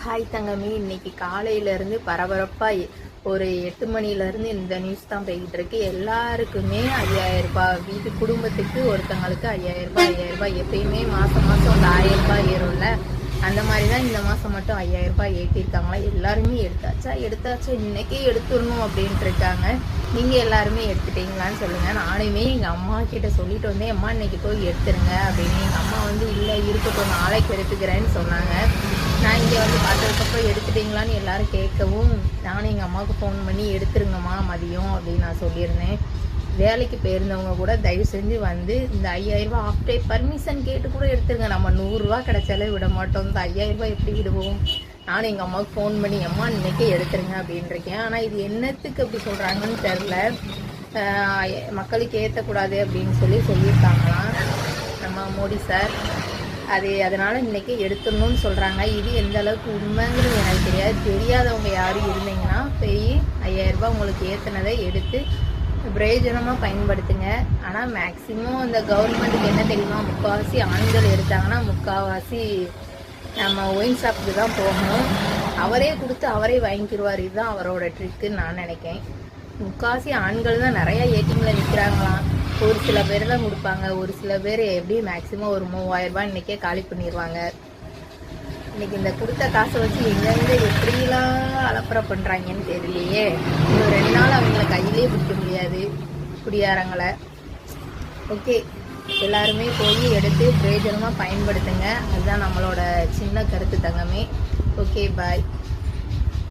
Hi தங்கமி, இன்னைக்கு காலையிலேருந்து பரபரப்பாக ஒரு 8 மணிலேருந்து இந்த நியூஸ் தான் போய்கிட்டு இருக்கு. எல்லாருக்குமே 5000 ரூபாய், வீட்டு குடும்பத்துக்கு ஒருத்தங்களுக்கு 5000 ரூபாய் எப்பயுமே மாதம் மாதம் அந்த 1000 ரூபாய் ஏறும்ல, அந்த மாதிரி தான் இந்த மாதம் மட்டும் 5000 ரூபாய் ஏற்றிருக்காங்களா. எல்லாருமே எடுத்தாச்சா இன்னைக்கே எடுத்துடணும் அப்படின்ட்டு இருக்காங்க. நீங்கள் எல்லாருமே எடுத்துட்டீங்களான்னு சொல்லுங்கள். நானுமே எங்கள் அம்மா கிட்ட சொல்லிட்டு வந்தேன், அம்மா இன்னைக்கு போய் எடுத்துருங்க அப்படின்னு. எங்கள் அம்மா இல்லை இருக்கட்டும் நாளைக்கு எடுத்துக்கிறேன்னு சொன்னாங்க. நான் இங்கே பார்த்ததுக்கப்புறம் எடுத்துட்டீங்களான்னு எல்லாரும் கேட்கவும், நானும் எங்கள் அம்மாவுக்கு ஃபோன் பண்ணி எடுத்துருங்கம்மா மதியம் அப்படின்னு நான் சொல்லியிருந்தேன். வேலைக்கு போயிருந்தவங்க கூட தயவு செஞ்சு இந்த 5000 ரூபா ஆஃப் டே பர்மிஷன் கேட்டு கூட எடுத்துருங்க. நம்ம 100 ரூபா கிடைச்சாலே விட மாட்டோம். இந்த 5000 ரூபாய் எப்படி விடுவோம்? நானும் எங்கள் அம்மாவுக்கு ஃபோன் பண்ணி அம்மா இன்னைக்கே எடுத்துருங்க அப்படின்னு இருக்கேன். ஆனால் இது என்னத்துக்கு அப்படி சொல்கிறாங்கன்னு தெரில. மக்களுக்கு ஏற்றக்கூடாது அப்படின்னு சொல்லியிருக்காங்களாம் நம்ம மோடி சார். அதனால் இன்றைக்கி எடுத்துடணும்னு சொல்கிறாங்க. இது எந்த அளவுக்கு உண்மைங்கிறது எனக்கு தெரியாதவங்க யாரும் இருந்தீங்கன்னா போய் 5000 ரூபாய் உங்களுக்கு ஏற்றினதை எடுத்து பிரயோஜனமாக பயன்படுத்துங்க. ஆனால் மேக்சிமம் இந்த கவர்மெண்ட்டுக்கு என்ன தெரியுமா, முக்கால்வாசி ஆண்கள் எடுத்தாங்கன்னா முக்கால்வாசி நம்ம ஒயின் ஷாப்புக்கு தான் போகணும். அவரே கொடுத்து அவரே வாங்கிக்கிடுவார். இதுதான் அவரோட ட்ரிக்குன்னு நான் நினைக்கிறேன். முக்கால்வாசி ஆண்கள் தான் நிறையா ஏடிஎம்மில் நிற்கிறாங்களாம். ஒரு சில பேர் தான் கொடுப்பாங்க. ஒரு சில பேர் எப்படி மேக்சிமம் ஒரு 3000 ரூபாய் இன்றைக்கே காலி பண்ணிடுவாங்க. இன்னைக்கு இந்த கொடுத்த காசை வச்சு எங்கெங்க எப்படிலாம் அலப்பறை பண்ணுறாங்கன்னு தெரியலையே. இன்னும் 2 நாள் அவங்கள கையிலே பிடிக்க முடியாது குடியாரங்களை. ஓகே, எல்லாருமே போய் எடுத்து பிரயோஜனமாக பயன்படுத்துங்க. அதுதான் நம்மளோட சின்ன கருத்து தங்கமே. ஓகே, பாய்.